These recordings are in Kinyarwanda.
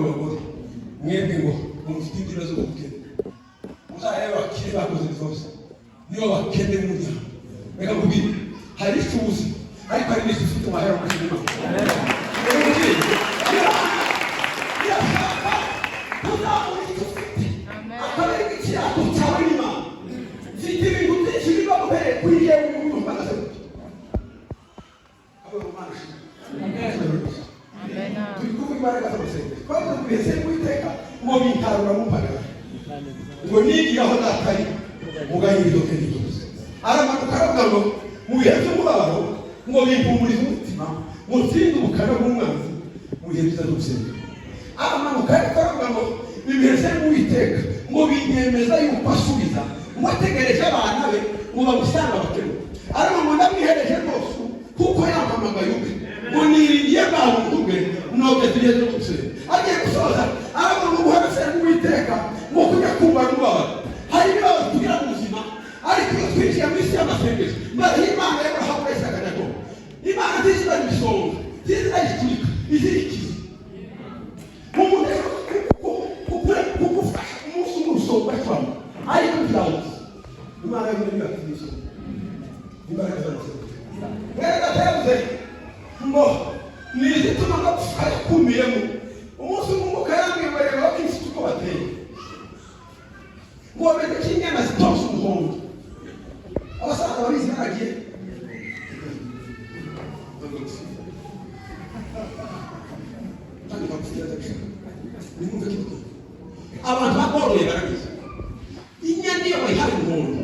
n'abagore mwebwe ngo mufite ibibazo by'ubukene uzareba bakiri bakoze zose niyo bakene mu muryango reka nkubwire hari icuzi ariko hari n'isi ufite amahera mu kindi gihugu akabari k'ikirato cyawe n'Imana mfite ibintu byinshi biba muhereye kuri yewe umuntu mpagaze gutya abo mu Mana turi kuvuga imbaraga z'amasenge twavuze ngo bihese n'Uwiteka ngo bintarura mu mpagara ngo nigira aho natari muganye ibidoke byose aramanuka aravuga ngo mu bihe by'umubabaro ngo bimpumurize umutima ngo nsinde ubukana bw'umwanzi mu bihe byiza byo gusenga aramanuka aravuga ngo bihese n'Uwiteka ngo binyemeza yuko asubiza ngo ategereje abana be ngo bamusanga bakene aravuga ngo ndamwihereje rwose kuko yampamagaye ubwe ngo niringiye bwa buntu bwe ntabwo tugeze gusenga agiye gusoza aravuga ngo guhebese n'Uwiteka ngo kujya kumva n'ubabara hari ibibazo tugira mu buzima ariko iyo twinjiye mu isi y'amasengesho mbere y'Imana y'Aburahamu Isaka na Yakobo Imana ntizira ibisonga ntizira igiturika izirikiza umuntu kugufasha umunsi umwe usonga cyane ariko byawuzi Imana y'Imana y'Akristo imbaraga z'amasengesho rero ndateguze ngo nizituma ngapfukara kumiyemo umunsi umwe umukayambwiye bareba bakifite uko bateye ngo bameze nk'inyana zitonze umuhondo abasaza babizi baragiye kandi bapfukira ndabishaka nimwumve kibuga abantu bagoroye barabizi inyana iyo bayihaye umuhondo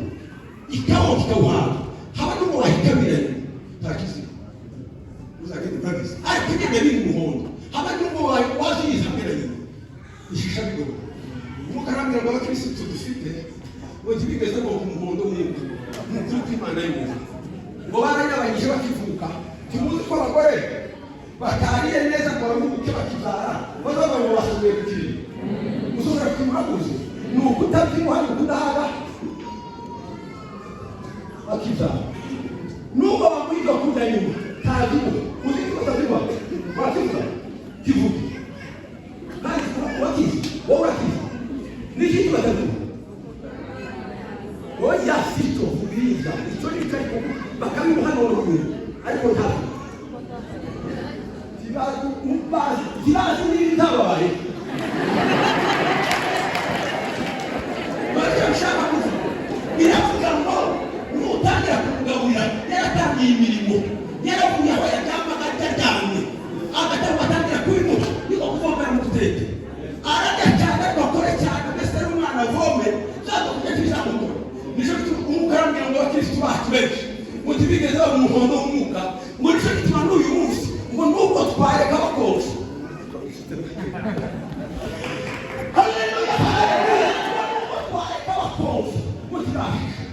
ikawoka ikawuhaga haba n'umuntu wahitabiranye ntakiziba uzagenda urabizi ariko inyana biri umuhondo haba n'umuntu waziyiza mbere nyine ishisha bigoro umukarambira ngo abakirisitu dufite ngo ntibigeze ngo umuhondo mwinshi ni ukuri kw'Imana y'umuntu ngo baranyabanyije bakivuka ntimuzi ko abagore batariye neza ngo baruhuke bakizara bazaba ngo basubiye ku kintu uzobora kwimuraguze ni ukutabyibuha ni ukudahaga bakizara nubwo bamwiga kurya nyuma ntabyibuha uzi ko utabyibuha wakivuga kivuge kandi wakizi wowe urakizi niki kibatabyibuha wowe yafite ubwiza icyo ni cyo ariko bakabimuha n'uruhu ariko ntabwo kibazi n'ibitabaye barashaka kuvuga biravuga ngo nutangira kumugaburira yaratangiye imirimo yaravuye aho yajyamaga ataryamye agatanga atangira kubimuha niko kuvoma mu guteke arajya cyane bakore cyane mbese ari umwana avome zaza kujya kizamukora nico umukarambira ngo abakirisitu bacu benshi ngo ntibigeze baba umuhondo w'umwuka ngo nico gituma n'uyu munsi ngo nubwo twareka bakonje haleluya haleluya nubwo twareka bakonje ngo turahisha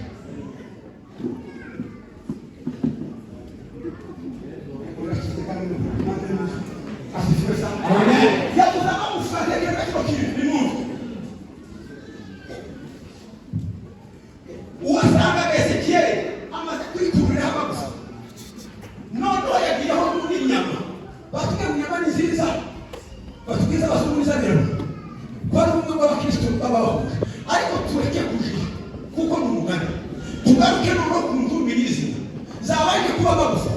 yavuze amufate kera kino kintu n'umuntu uwasanga Ezekiyeli amaze kwikuriraho amagufa noneho yagiyeho n'inyama batubwira ngo inyama ni nziza batubwiza abazunguza rero ko ari umwe w'abakirisitu b'abahuje ariko tureke kujira kuko ni umugani tugaruke noneho ku ntumbi n'izina zabaye kuba amagufa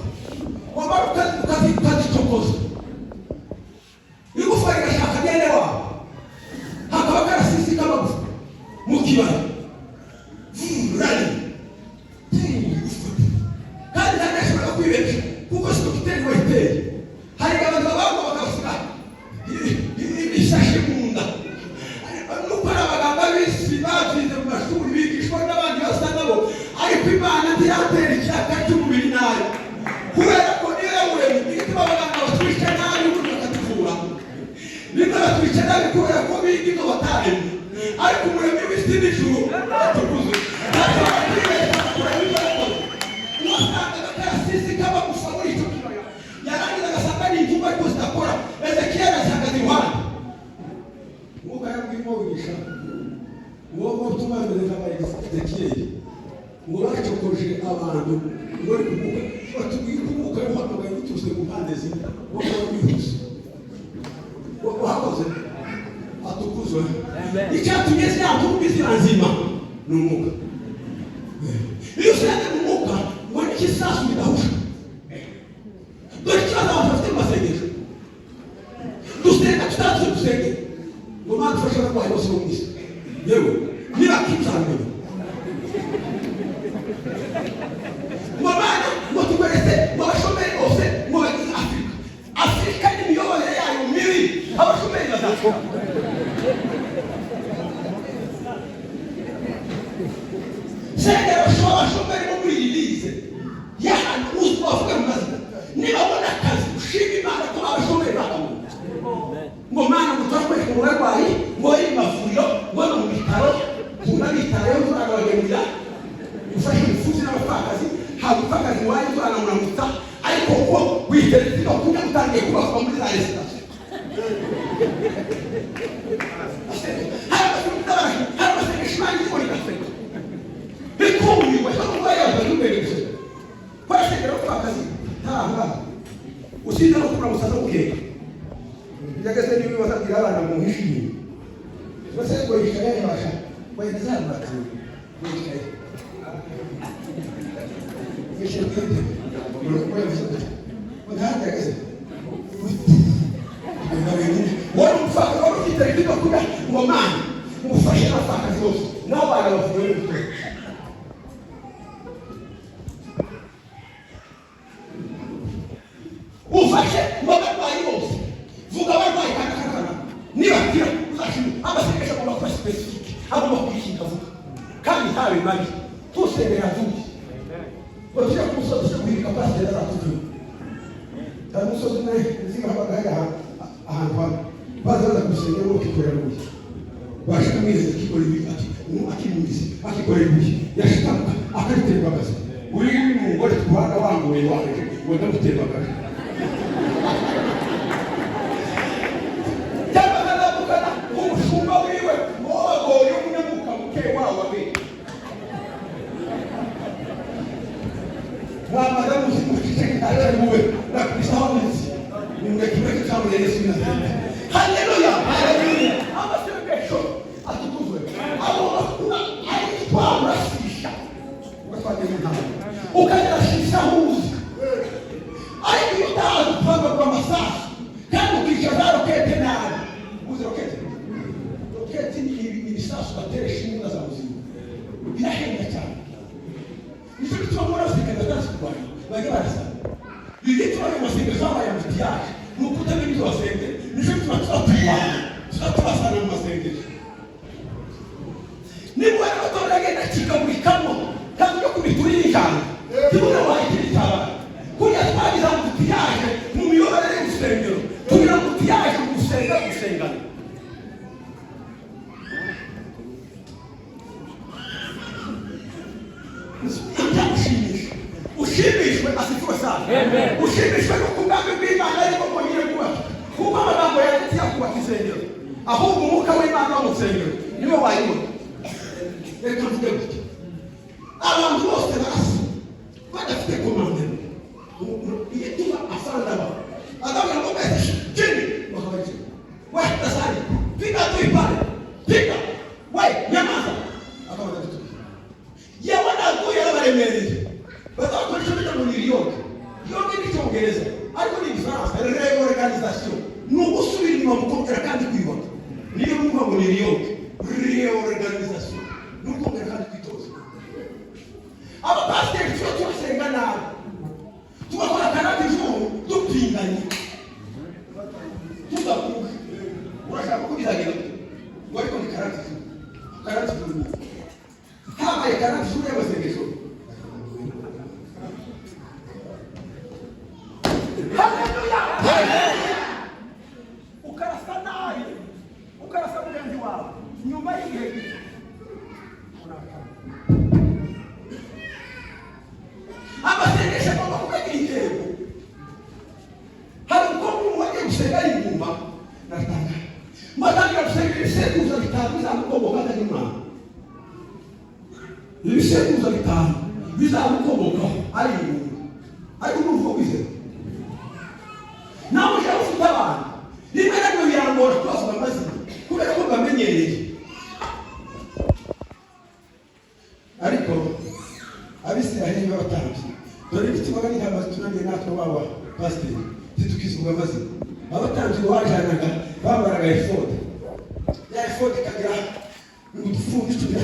wamara ukazitokoza igufa rigashaka mwene wawe hakaba karasisi k'amagufa mu kibaya rari kandi ntanashobora kwibesha kuko si dogiteri wahiteye hari abantu babagwa bakasuka ibishashi mu nda nuko ari abaganga b'isi babyize mu mashuri bigishwa n'abandi basa nabo ariko Imana ntiratera icyaka cy'umubiri nayo kubera ko niyo yawuremye igituma abaganga batwica nabi ubundi bakatuvura nimba batwica nabi kubera ko biga ibyo bataremye ariko umuremyi w'isi n'ijuru atukuze uwasangaga karasisi k'amagufa muri icyo kibaya yarangiza agasanga ni intumba ariko zidakora Ezekiyeli azihagaze iruhande umwuka yabwirimo wigisha uwo utuma bimeze nk'aba Ezekiyeli ngo bacokoje abantu ngo ari kumwuka batubwira ko umwuka y'uhamagaye biturutse ku mpande zimwe wo kuba wihuse wahakoze Kristo. Icyatumye zyantumbi ziranzima ni umwuka. Iyo usanga mu mwuka ngo n'ikisasu bidahusha. Dore ikibazo abantu bafite mu masengesho. Dusenga tutazi dusenge. Ngo Imana ifashe abarwayi bose bo mu isi. Yewe niba kitsanga. Ngo Imana ngo tuberetse ngo abashomeri bose ngo bagize Afurika. Afurika n'imiyoborere yayo mibi. Abashomeri bazapfa. Sengera abashomeri bo muri iyi lize y'ahantu uzi bavuga mu mazina nibabona akazi ushima Imana ko abashomeri bakabona ngo Mana mutwakweka mu barwayi ngo iri mavuriro ngo no mu bitaro tunabitayeho turagabagemurira ufashe imfubyi n'abapfakazi haba upfakazi wanyu turanamuramuta ariko uko witeretse no kunya utangiye kubakwa muri za resitation hari amasengesho Imana ikora igafeka bikumiwe cyangwa yabaruberetse kwashegera ko akazi ntaha usize no kubura musaza ukeka byageze nibi bazagira abana mu hishimye bose ngo yishakaye basha wenda zabaka yishakaye yishakaye wahageze wari mfaka wari ufite ibyo kuba ngo Mana umufashe n'abafakazi bose n'abana bavuye mu kwe ufashe ngo abarwayi bose vuga abarwayi kanakana niba kira uzashima amasengesho agomba kuba specific agomba kwishinga vuga kandi ntawe mabi tusengera tuzi bose kumusozi cyo guhirika pasiteri azatuvuga kandi umusozi nawe nziga abagaya ahantu hamwe bazaza gusengera uko kikorera n'ubuye washaka mwese kikora ibi akimuzi akikora ibi yashitaka akariterwa gaze uri n'umugore twanda wangoye waje ngo ndamuterwa gaze Tabakana umushumba wiwe mogo y'umunyamuka muke wawe be Mwamaza musikuteka atariwe na Kristo's nimekimeka kama Yesu na Haleluya haleluya amasengesho atukuzwe abo aitwa rasisha ukafanya nini ukajirashisha huzi ayo ndio kupanga kwa masaa kama ukishazaro kete nani uzi roketi ni bisasu batere shinga za muzima inahenda cyane nicho kitwa sikenda kazi kwa bage barasa bigitwa mu masengesho ya mutiyaje nukuta n'ibyo wasenge nicho kitwa tutapasa na masengesho ni bwana batoragenda kikaburikamo kandi yo kubiturisha kibona wahitira cyaba kuya twagiza mutiyaje mu miyoborere y'urusengero tugira mutiyaje gusengana ushimishwe asifiwe sana ushimishwe no kugambe bw'Imana ariko kongera kuba kuba amagambo yagiye kuba kisengero ahubwo umwuka w'Imana wo musengero niwe wayibona reka mvuge gutya abantu bose barasa badafite komande iyo tuba afanda ba adamu ngo bese chini wakabaje wata sari piga tu ipale piga wewe nyamaza akabaza tu ya wana kuya baremereye batakoresha mu miliyoni yote ni cyongereza ariko ni France réorganisation n'ugusubira inyuma mukongera kandi kwibona niyo mwumva ngo miliyoni réorganisation n'ukongera kandi kwitoza aba pasiteri cyo senga nabi tubakora karate juru dupinganye tuzakuka urashaka kubizagera ngo ariko ni karate juru habaye karate juru y'abasengesho Haleluya! Ukarasa naye, ukarasa mugenzi wawe, nyuma y'igihe gito. Amasengesho agomba kukagira intego. Hari umukobwa wagiye gusenga yingumba, natanga. Matangira gusenga ibisekuruza bitanu bizamukomoka n'Imana. Ibisekuruza bitanu bizamukomoka ari ingumba. Ariko n'uvuga kwizera. Nawe uje ufite abantu rimwe na rimwe birangora kubavuga amazina kubera ko bamenye turamenyereye. Ariko abisiraheli b'abatambyi dore ikibaga n'intama zitunaniye natwe baba pasiteri zitukizwa amazina. Abatambyi bajanaga bambaraga efode, ya efode ikagira udufundi 12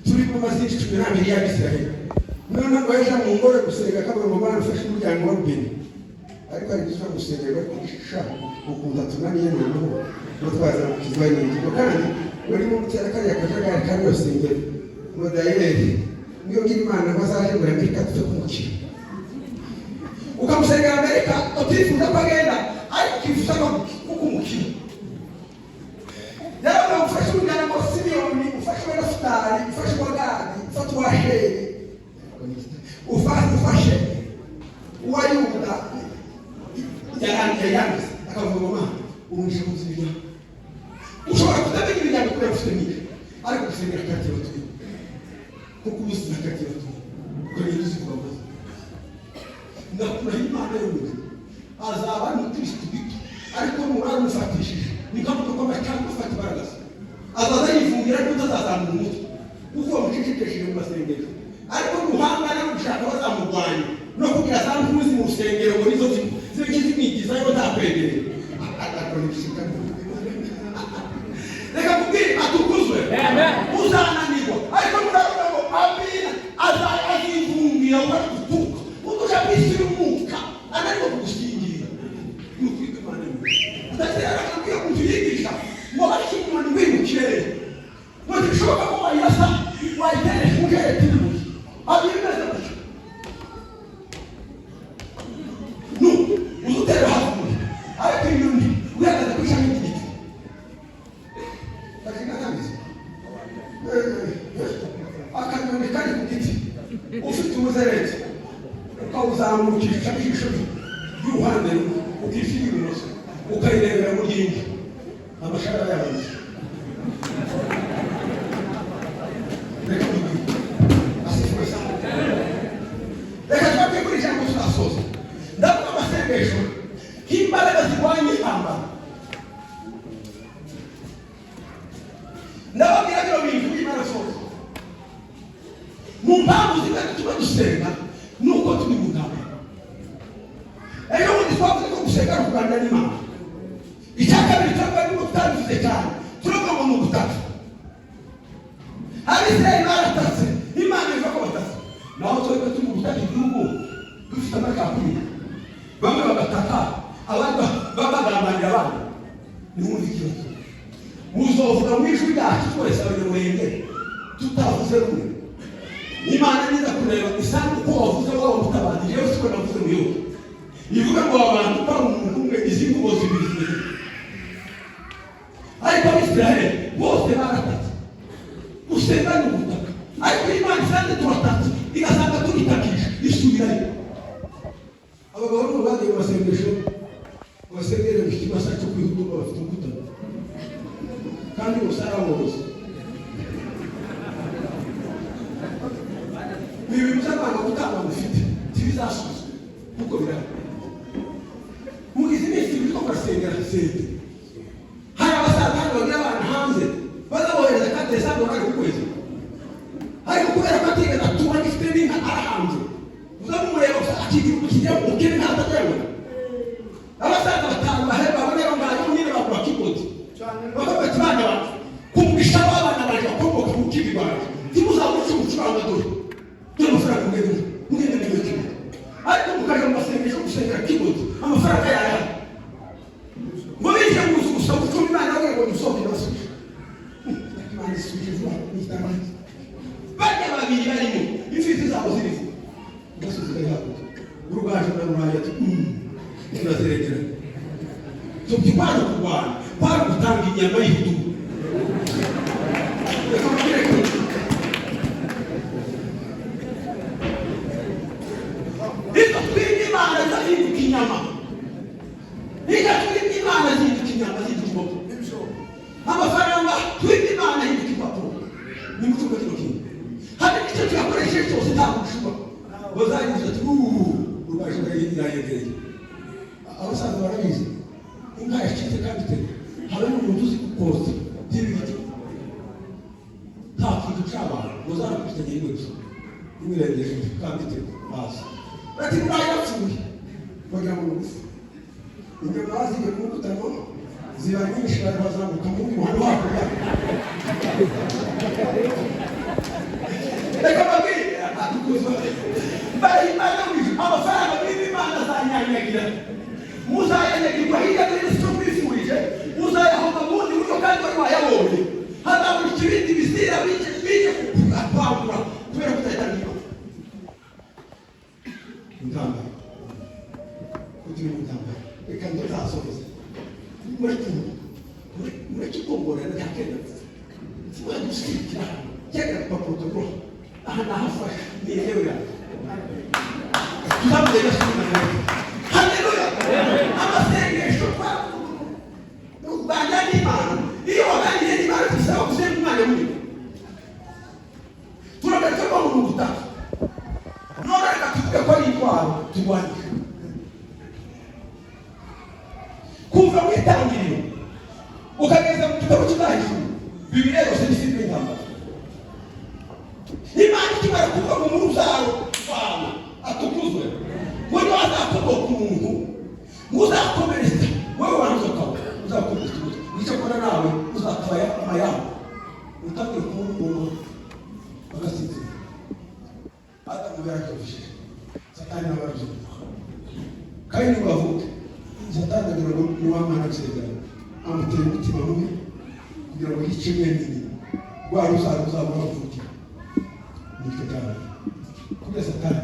turi mu mazina 12 y'abisiraheli. None ngo yaje mu ngoro gusenga kabone ngo bana ufashe umuryango wa Rubeni, ariko ari gusaba gusenga bari kwisha ukunda tunaniye n'ubu batwaza kizwa n'ingingo kandi bari mu mutera kariya kajagari kandi basengera ngo dayeri niyo ngira Imana bazaje muri Amerika tufite kumukira ukamusengera Amerika utifuza kwagenda ariko kifuza kumukira. Yaba ufashe umwana wa Simiyoni, ufashe wa Nafutali, ufashe wa Gadi, ufashe wa Asheri, ufashe wa Yuda yarangiza akavuga umusha muzibya ushobora kutamenya ibijyanye kuri Afurika ariko gusengera kati y'abatuye kuko ubuzima kati y'abatuye kuri Yesu kubaho ndakura Imana y'umuntu azaba ari Kristo bito ariko murara mufatishije nikamuto ko bashaka gufata baragasa azaza yifungira ko utazazana umutwe uko mucicikishije mu masengero ariko muhangana no gushaka bazamurwanya no kugira za mpuzi mu rusengero ngo nizo zimwigiza yo ntakwegere atakonishika. Reka kubwira atukuzwe uzananirwa ariko murabona ngo abina azayivumbira ngo gutuka utuja bisira umuka anariko kugushingira n'ukwika Imana udatera akabwira ngo tuyigisha ngo bashimwa n'wimukire ngo bishoboka ko wayasa wayitere mukere abimeze batyo no uzutera hafi ariko inyoni uyagaza kwisha n'igiti bakina namize akanyoni kari ku giti ufite umuzereti ukawuzamukisha ijisho y'uruhande ukishira ibumoso ukayirebera mu ryinyo amashara yabanze reka asifuwe sana. Reka twapfe kuri ijambo turasoza ndavuga amasengesho k'imbaraga zirwanya intambara. Ndababwira bino bintu by'Imana soza mu mpamvu zimwe tuba dusenga nuko turi mu ntambara. Ejo bundi twavuze ko gusenga no kuganira n'Imana. Icya kabiri turavuga ngo tutabivuze cyane turavuga ngo ni ubutatu. Abisirayeli baratatse Imana ivuga ko batatse naho twebwe turi mu butatu igihugu dufite amakapuri bamwe bagataka abandi babagambanira abandi. Niwumva ikibazo muzovuga mu ijwi ryacu twese abanyamurenge tutavuze rumwe. Imana niza kureba isanga uko wavuze waba mutabazi rero siko navuze mu gihugu ivuga ngo abantu bari umuntu umwe izi mvugo zibiri ariko Abisirayeli bose baratatse gusenga ni ubutaka ariko Imana isanze turatatse igasanga turitakisha isubirayo. Abagabo n'ubu bagiye mu masengesho basengere mu kimasa cyo kwihutura bafite umutano kandi usara wose ibi bizabana gutanga mufite tibizasuzwe kuko biraba mugize iminsi bitwa basengera sente hari abasaza hano bagira abantu hanze bazabohereza kandi esando bari kukwezi ariko kubera ko atigeze atuma gifite n'inka arahanze uzamumureba akigira ukijya ukiri ntatajyawe abasaza batanu bahera babonera ngaho nyine bakora kiboti bakaba kibanda bacu kumwisha abana baje bakomoka mu kibibanje timuzamuca umucuranga dore amafaranga mugende n'ibyo ariko mukaje mu masengesho gusengera kiboti amafaranga yaya ngo bije gusa gutuma Imana ngo musohoke basubije Imana isubije vuba n'itamani bajya babiri barimo imfiti zabo zirifu basubiza yabo urugaje na ruraya tunazerekera tukibana kubana kwa gutanga inyama y'ihudu iko twingi Imana zahinduka inyama twingi Imana zahinduka inyama z'igikoko amafaranga twingi Imana hinduka impapuro ni mucuko kino kintu hari icyo tuyakoresheje cyose ntabwo ushobora bazayivuze ati urugaje irayegereye abasaza barabizi inka yacitse kandi hari n'umuntu uzi kukoza kitagiye gusa imwirengeje kandi te hasi ati urayapfuye kugira ngo gusa inyama zigiye kumutamo ziba nyinshi bazamuka mu muhanda hakurya reka babiri bari imana amafaranga y'imana azanyanyagira muzayanyagirwa hirya no hino siko mwifurije muzayahomba mu bundi buryo kandi wari wayabonye hazabura ikibindi bizira bije kwambura kubera kutayitangira intambara kugira intambara reka ndazasohoza muri kikongorera cyakenda kimwe gushikira cyangwa protocol aha nahafasha ni yewe ntabwo yashimana haleluya amasengesho kwa Rwanda n'Imana iyo waganiriye n'Imana tusaba gusenga Imana muri turagatsemo mu butaka none reka tuvuge ko ari intwaro turwanya kuva mu itangiriro ukageza mu gitabo cy'Imana Bibiliya yose ni filime y'intambara Imana ikimara kuvuga ngo mu ruzaro rwawe atukuzwe ngo niba azakomoka umuntu ngo uzakomereza wowe wanze ukawe uzakomereza icyo akora nawe uzatwaya amayamba utabwira kumwe umuntu agasinzira Adamu yarakabishije Satani nawe arabyumva Kayini ngo avuke Satani agira ngo niwamana gusezerana amutera umutima mubi kugira ngo yice mwene rwa ruzaro uzabona kuvukira nicyo cyane kubera Satani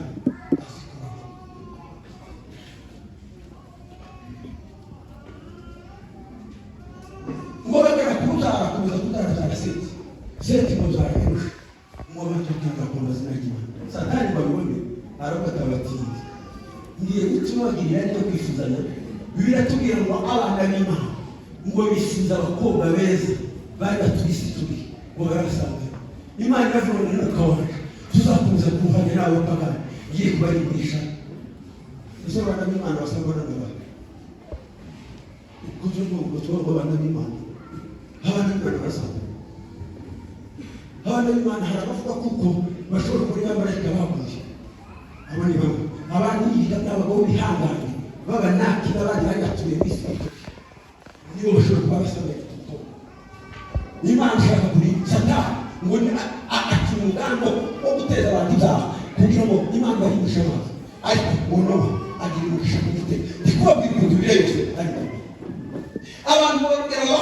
ngo bagera ku ruzaro akomeza kuzara seti ngo zarahirusha ngo batutanga ku mazina y'Imana Satani babibone arabatabatinze ngiye gutubagirira no kwifuzanya Bibiliya tubwira ngo abana b'Imana ngo bisiza abakobwa beza bari batubise tubi ngo barasanga Imana yavuga mu mwuka wacu tuzakomeza kuhanya nawe pagani ngiye kubarigurisha ese abana b'Imana basangwa n'abandi kuko ngo tuba abana b'Imana abana b'Imana barasanga abana b'Imana harabavuga kuko bashobora kuri amarayika baguye abandi bamwe abandi yiga n'abagabo bihanganye baba naki n'abandi bari batuye mu isi nibo bashobora kuba basanga kuko Imana ishaka kuri Satani ngo ati umugambo wo guteza abantu ibyaha kugira ngo Imana bahindishe amazi ariko uno agira umugisha ku gitego ndikubabwira ibintu biriya yose ariko abantu barugeraho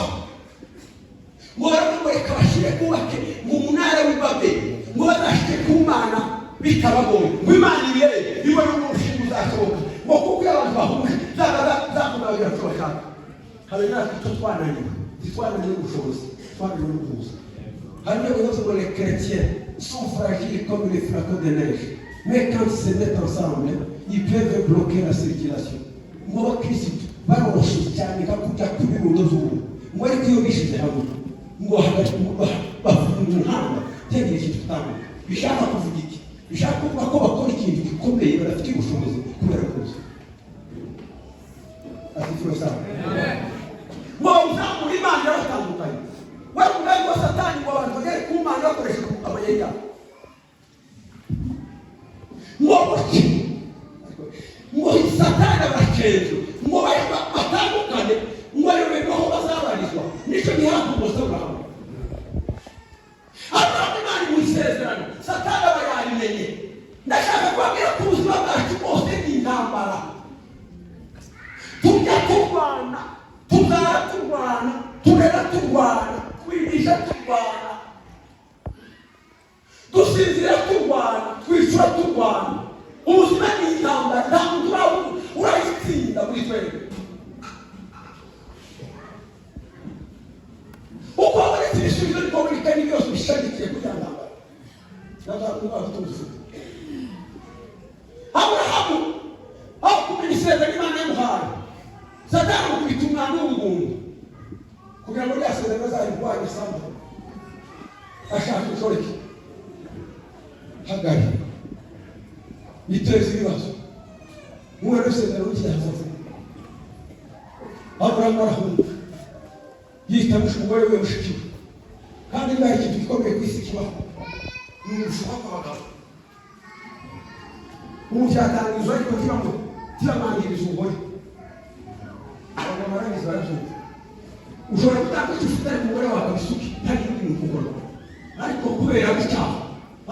ngo baramureka bashyire kubake mu munara w'Ibabeli ngo bazashike ku Mana bitabagoye ngo Imana ibere ibone umushinga uzasohoka ngo kuko abantu bahuje zakunagira icyo bashaka habe natwe icyo twananiwe ubushobozi twananiwe n'ubuhuza hanyuma bivuze ngo les chrétiens sont fragiles comme les flacons de neige mais quand ils se mettent ensemble ils peuvent bloquer la circulation ngo abakirisitu baroroshye cyane kakujya ku birundo z'ubu ngo ariko iyo bishyize hamwe ngo hagati bavuga umuhanda tegera ikintu tutamenye bishaka kuvuga iki bishaka kuvuga ko bakora ikintu gikomeye badafite ubushobozi kubera kuza afite sawa ngo uzamura Imana yaratandukanye wari umwami wa Satani ngo abantu bagere ku Mana bakoresha amayeri yabo ngo Satani abakenzo ngo batandukane ngo ayoberwe aho bazabarizwa nicyo gihabwa Aburahamu Imana imusezerano Satani aba yabimenye ndashaka kubabwira ko ubuzima bwacu bwose ni intambara tujya turwana tuzara turwana turera turwana twigisha turwana dusinzira turwana twicura turwana ubuzima ni intambara nta muntu urayitsinda muri twebwe uko wabonetse ibisubizo ariko buri kanya byose bishamikiye kuri ntambara Aburahamu aho kumenya isezerano Imana yamuhaye Satani amukubita umwana w'ubugundu kugira ngo rya sezerano azarigwanye samba ashaka inshoreke Hagari biteza ibibazo umwana w'isezerano w'ikihazaza Aburahamu arahunga yitamusha umugore we mushiki we kandi ngaho ikintu gikomeye ku isi kibaho n'umushuka kw'abagabo umucyatangizwa ariko kibamangiriza umugore abagabo barabizi barabyumva ushobora gutanga icyo ufite ariko umugore wawe akabisuki ntagira ibintu ukora ariko kubera icyaha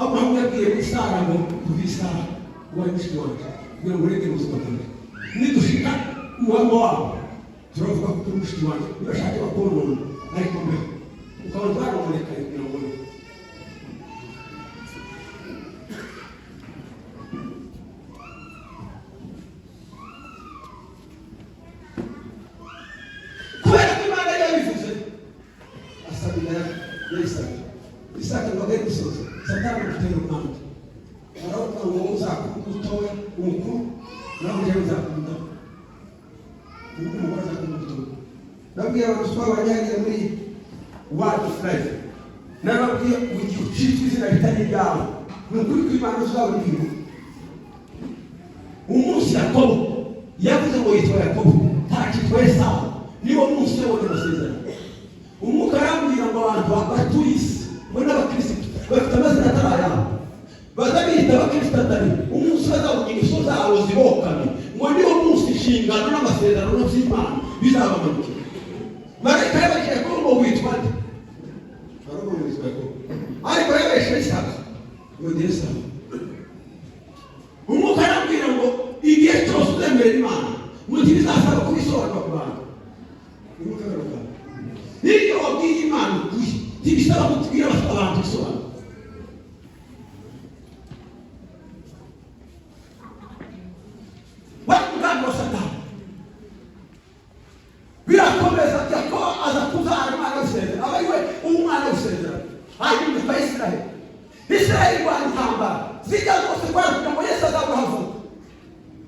Abrahamu yabwiye muri Sara ngo kuva isaha ubaye mushiki wanjye kugira ngo ureke ubuzima bwawe nidushika umuhambo wawe turavuga ko turi mushiki wanjye urashaka bakonona ariko mbeho ukaba twarononekaye kugira ngo kubera ko Imana yabivuze asabira Isaka ngo agere gusoza Satani gutera umwanda aravuga ngo uzakunda utoya umukuru nawe ujya uzakunda umugore azakunda utoya nabwiye abantu twabanyariye muri Word of Life nababwiye ugiye ucitwa izina ritari ryawe ni ukuri kw'Imana uzaba uriho umunsi Yakobo yavuze ngo yitwa Yakobo ntakitwa Esawu niwo munsi yabonye amasezerano umwuka arambwira ngo abantu batuye isi bo n'abakristo bafite amazina atari ayabo bazabita abakristo atari umunsi bazawugira iso zabo zibokame ngo niwo munsi inshingano n'amasezerano by'Imana bizabamanukira marayika yababwiye ko ngo witwa nde barabonezwa ko ariko yabeshe Isaka ngo ndi Esawu umwuka arambwira ngo igihe cyose uzemera Imana ngo ntibizasaba kubisobanura ku bantu umwuka arambwira iyo wabwiye Imana ukuri ntibisaba kutubwira abantu bisobanura wa Satani birakomeza ko aza kuzana Imana y'isezerano aba ariwe umwana w'isezerano hanyuma Isiraheli rwantambara zijya zose kwavuga ngo Yesu azabahavuka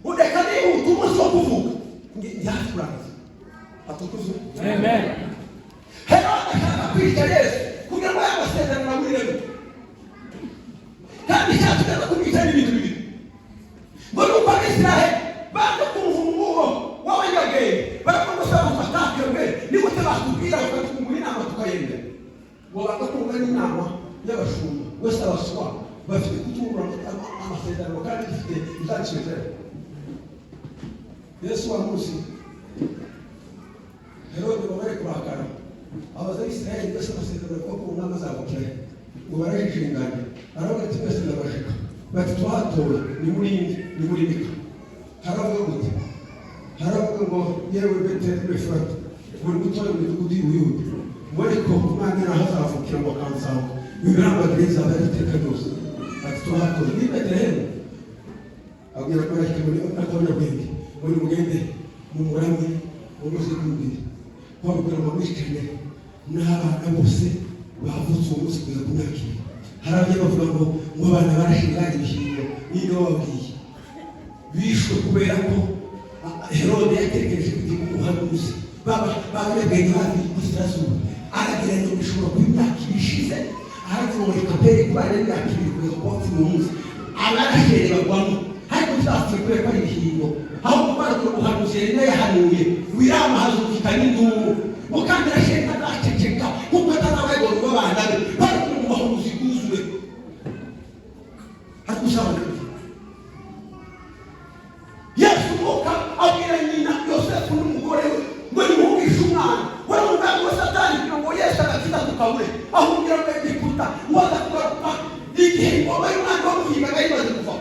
udeka nihuta umunsi wo kuvuka njyafuraza atukuze amen Herode ashaka kwica Yesu kugira ngo yamasezerano amuriremo kandi cyatugeza kumwica n'ibintu bibiri ngo nuko Abisiraheli baje kumva w'abanyabwenge baramusaba ngo atakebwe ni gute batubwira bakatwungura inama tukayemera ngo bagatunga n'inama y'abashumba wese abaswa bafite kutungura amasezerano kandi gifite izacisezerano Yesu wa munsi Herode ngo bari kurakara abaza Isiraheli bose amasezerano ko ku nama zabukira ngo barayishinganye aravuga ati twese ndabashika bati twahatowe ni muri mika haravuga gute haravuga ngo yewe Beteli Efurata muri gutora imidugudu y'Ubuyuda ngo ariko umwana ntazavukira ngo akansaho ibiranga byiza bariteka byose ati twahatowe ni Betelehemu abwira ko ariko muri akabanyabwenge muri mugende mu murambi w'umuzikundire kwabwira ngo mwishikane n'abana bose bavutse uwo munsi kugeza ku myaka ibiri harabye bavuga ngo abana barashingaye ibishyimbo niyo babwiye bishwe kubera ko Herode yatekereje kugira umuhanuzi babanyabwenge hafi y'Iburasirazuba aragira ngo bishobora kuba imyaka ibishize aravuga ngo reka mbere kubana n'imyaka ibiri kugeza ku munsi n'umunsi abarashere bagwamo ariko tuzapfuye kubera ko ari ibishyimbo aho kubara ko umuhanuzi Yeremiya yahanuye wirama hazumvika n'induru mukandi arashenda ntaceceka kuko atazabagora rw'abana be bari mu bahanuzi bwuzuye ariko usabana Yesu umwuka abwira nyina Yosefu n'umugore we ngo nimugishe umwana wari umugambi wa Satani kugira ngo Yesu agakiza tukabure ahungira mu Egiputa ngo aza kugaruka igihe ingoma y'umwana wamuhigaga imaze kuva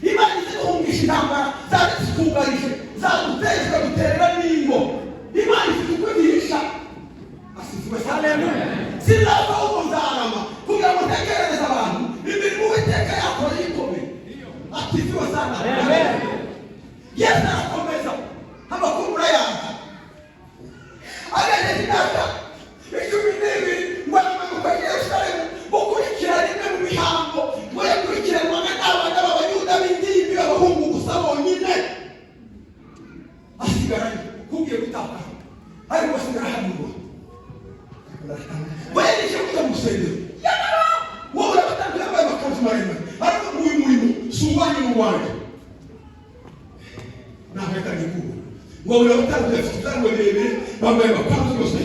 Imana izi guhungisha intambara zari zikugarije zaduteza guterera n'ingo Imana ifite uko bihisha asifuwe haleluya sinava uko nzarama kugira ngo ntegereze abantu imirimo Uwiteka yakora yikomeye asifuwe sana Yesu arakomeza amakuru murayazi ageze imyaka 12 ngo amanuka i Yerusalemu gukurikira rimwe mu mihango ngo yakurikiranwaga n'abana b'Abayuda b'indimi b'abahungu gusa bonyine asigaranye kubwiye gutaka ariko asigara hanirwa bayereje kujya mu rusengero wowe urabatangira bambaye amakanzu maremare ariko uyu murimo si uwanyu mu Rwanda nahekanye kuba ngo urabatangira bafite ibyangombwa birebire bambaye amakanzu yose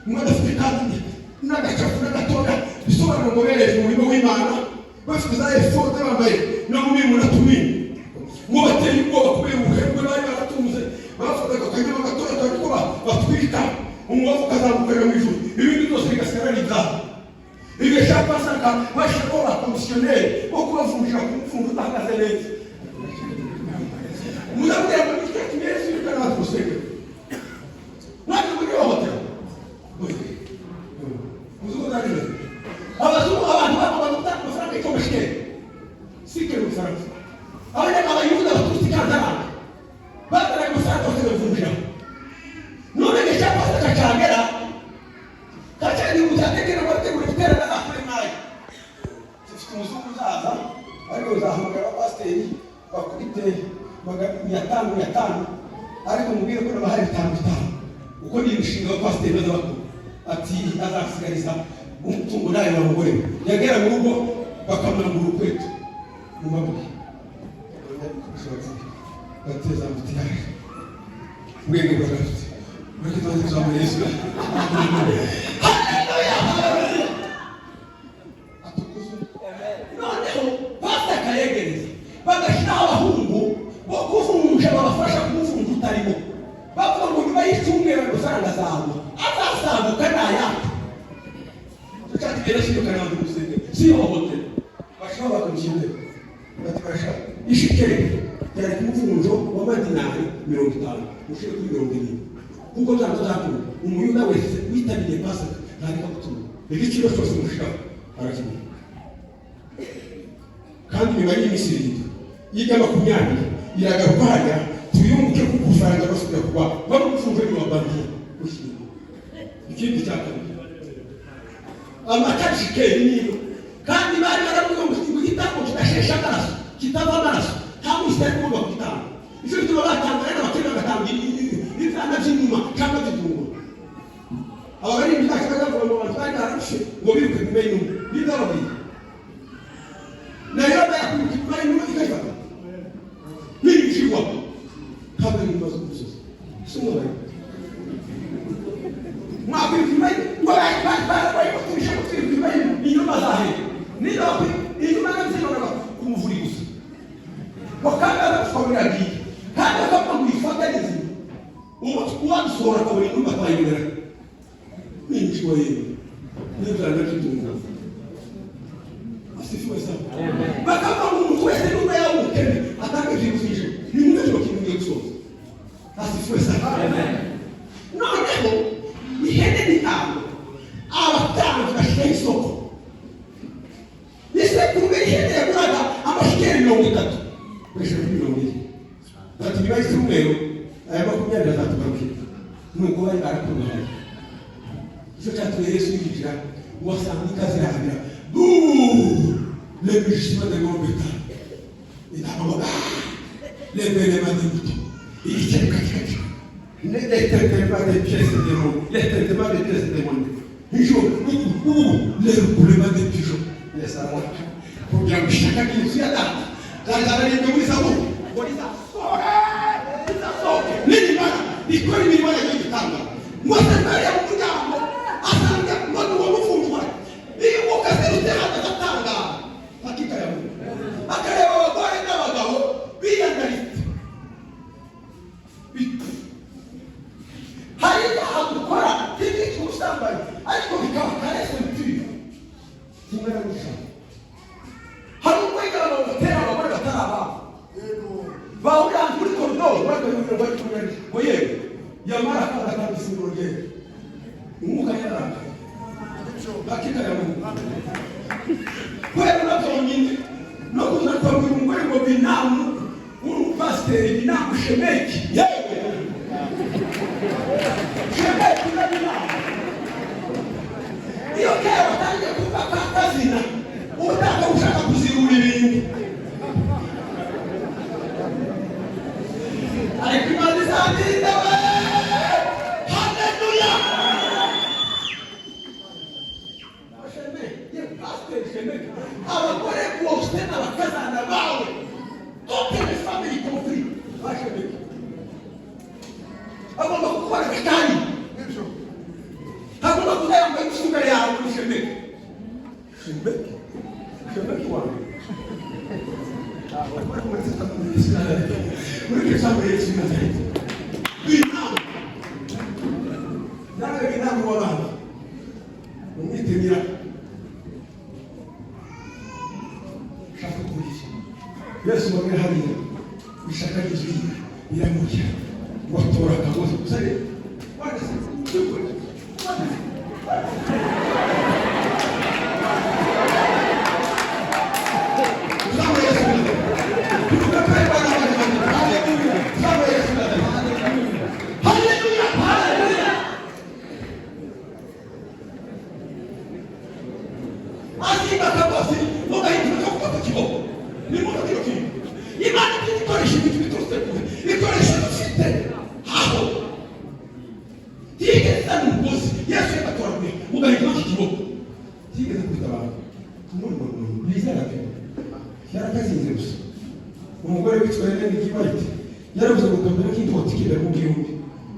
umwe adafite kandi n'agacafu n'agatoya bisobanura ngo bereje umurimo w'Imana bafite za efode bambaye no mu mimura tumini ngo bateye ubwoba kubera ubuhembwe bari baratunze bafataga akanyama gatoya ariko batwika umwavu ukazamukarira mu ijuru ibindi byose bigasigara ari ibyaha bigashaka basanga bashaka ko bakomisiyoneri bo kubavunjira ku mfungo udahagaze neza muzabwira ngo nicyo kimwe y'isirikare n'abaturusenge ntabwo muri hohotera muzuko zari neza abazungu abantu bagomba gutanga amafaranga y'icyo shekeri sikeri ubufaransa abayuda baturutse i Kantaranga bataraga amafaranga bakabavunjira none gashaka basanga cyagera kacyagira ubuzategera bategura guterana nakore nayo dufite umuzungu uzaza ariko uzahamagara abapasiteri bakubite magana atanu ariko mubwire ko nabahari 5 uko ni imishinga y'abapasiteri baza bakora ati azasigariza umutungo nayo wamugore yagera mu rugo bakamwambura ukweto mu mabuye bateza mutiyari mwenge bwagafite mwenge tumaze kuzamura Yesu noneho pasaka yegereza bagashyiraho abahungu bo kuvunja babafasha kumuvunja utarimo bavuga ngo nyuma y'icyumweru amafaranga zawe azasambuka nayato tucyati kera shirikana n'abandi musenge sihohotera bashaka bakamushyindera bati barashaka ishikere cyari kumuvunjo w'amadinari 50 ushire kuri 70 kuko nzakuzakura umuyuda wese witabiriye pasaka ntareka gutuma igiciro cyose mushaka arakimenya kandi nyuma y'iminsi 7 y'ijya 20 iragaruka hajya tuyunguke ku gufaranga basubira kuba barumfunje ni wabandi ushyira ikindi cyakabiri amakashikeri niyo kandi bari baravuga ngo igitabo kidashesha amaraso kitava amaraso nta musitari ugomba kugitanga icyo gituma batanga rero bakenda bagatanga ibitanga by'inyuma cyangwa by'itunguru aba bari imitaka bagavuga ngo abantu bari bararushe ngo biruke nyuma y'inyuma bidababwiye nayo bayakubita nyuma y'inyuma ikayifata n'ibicirwa ntabwo ari ibibazo by'umusozi si umubare mwakwiruka nyuma ngo bari baturisha ngo twiruka nyuma inyuma zahera niba inyuma n'abizinonaga kumuvura gusa wakanga bakubwira ati kandi akapfa kwifatanyiriza uwadusohora akabona inyuma twayibera n'inshuro yewe n'ibiranga by'itungo asifiwe sana bakava mu muntu wese n'umwe yawukene atanga ibyibusije ni mu ngejo kintu ngiye gusoza asifiwe sana noneho ihene n'intama abatanga bashyiraho isoko isekuru ihene yaguraga amashikeri 30 bishobora kuri 20 ati niba icyumweru aya 20 azatugarukira nuko bari barakungahaye icyo cyatuye Yesu yinjira wasanga ikazi irahagera le mugissement de mon bétail intama le belema de muto icyakakaka ne traitement de pièces de monde les traitements de pièces de monde le problème des pigeons les salades pour bien chacun qui s'y adapte dans les de Wisabo n'imana ikora imirimo y'igitanga mwasanga ya mujyamo asanga none uwo mufungwa iyo ukazirutse agatanga hakika ya Mungu akareba abagore n'abagabo biyandaritse hari ahantu ukora ibi cy'ubusambanyi ariko bikaba karese mutiri kimwe na gushaka hari umwega batera abagore bataraba bahurira kuri koridoro bakayumvira bari kumwe ngo yewe yamara akaba isinguro rye umwuka yaraka hakika ya Mungu kubera nabyo nyine no kuza kwabwira umugore ngo binamu pasiteri binamu shemeki yewe shemeki na binamu iyo kera watangiye kuva kakazina ubutanga ushaka kuzirura ibintu ariko imana izandinda we haleluya abagore bose n'abakazana bawe toutes les familles compris bashemeke agomba gukora gatani agomba kuzayambaye gusa imbere yawe muri shemeke shemeke wangu. Muri sambo Yesu Nazareti. Binamu. Nawe binamu wabana. Umwitemira. Shaka kurisha. Yesu mwabira hariya. Ishaka gizuye. Biramukia. Watora kagozi kusale. Wanda se. Umugore witwaye n'ikibaiti yaravuze ngo ndabona ko intoti kibera mu gihugu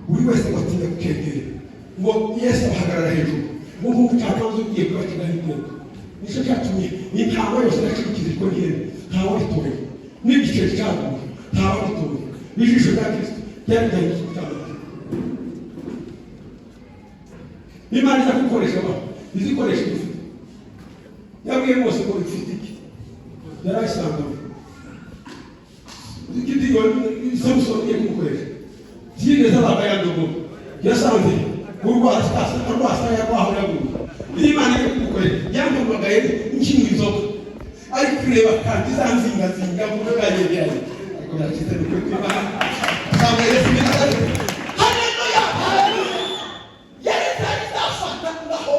buri wese watinda kukegera ngo Yesu ahagarara hejuru ngo nk'umucamanza ugiye kubakira n'ibyo nicyo cyatumye n'intango yose nacikije ko nyine ntawe ritoye n'igice cyabo ntawe ritoye bijisho bya Kristo byari cyane Imana iza gukoresha abantu izikoresha ifite yabwiye Mose ko ifite iki yarayisanga Ikidigo Samson yekukoresha. Tigeze abagaya ndogo. Yasanze urwasa yabaho yaguye. Imana yekukoresha. Yamugagaye nk'inzoka. Ari kureba kandi zanzinga mu bagaye byaye. Ariko nakize no kwima. Sabe Yesu Nazareti. Haleluya. Yaretse afata ngaho.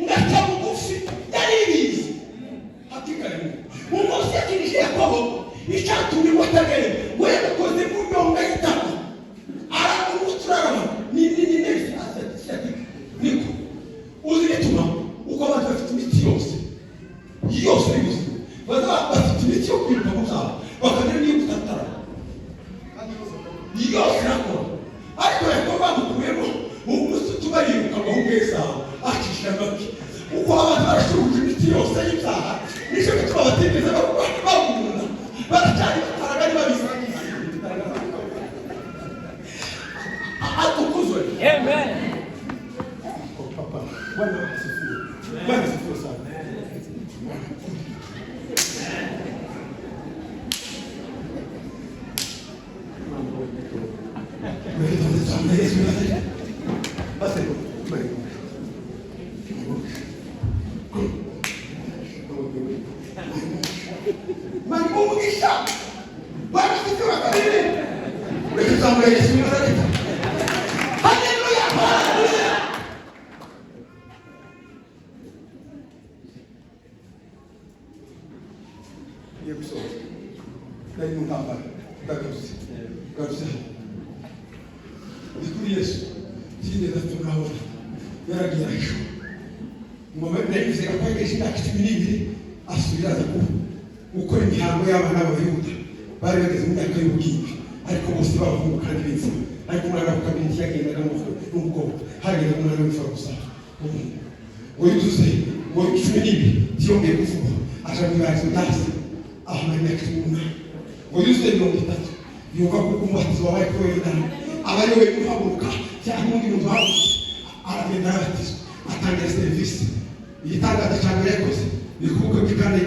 Ngatabugufi yaribizi. Hakika ni. Umunsi yakirije Yakobo. Icyatumye watagere wenda koze munyonga itaka ara umuturara ni nezi asati niko uzituma uko abantu bafite imiti yose bivuze bafite imiti yo kwiruka mu zabo bakagera niyo gutatara yose nakora ariko Yakobo bamukuyemo umunsi tubariruka ngo ubweza akishira amabyi uko abantu barashuruje imiti yose y'ibyaha nicyo gituma batigeze bagumuna baracari bataragari babisangiza atukuzwe amen papa Bwana asifiwe sana gukora imihango y'abana b'Abayuda bari bageze mu myaka y'ubugimbi ariko bose bavuga kandi binzi ariko umwana wa kabiri yagendaga n'ubwo hagenda umwana w'imfura gusa ngo yuzuze ngo 12 byongeye kuvuga aje mu byazo ndase aho muri myaka 18 ngo yuzuze 30 yumva ko umubatizo wabaye ko yedana abari we kuhaguruka cyangwa undi muntu wawe aragenda abatizwa atangira serivisi igitangaza cyane yakoze ni kuko kikane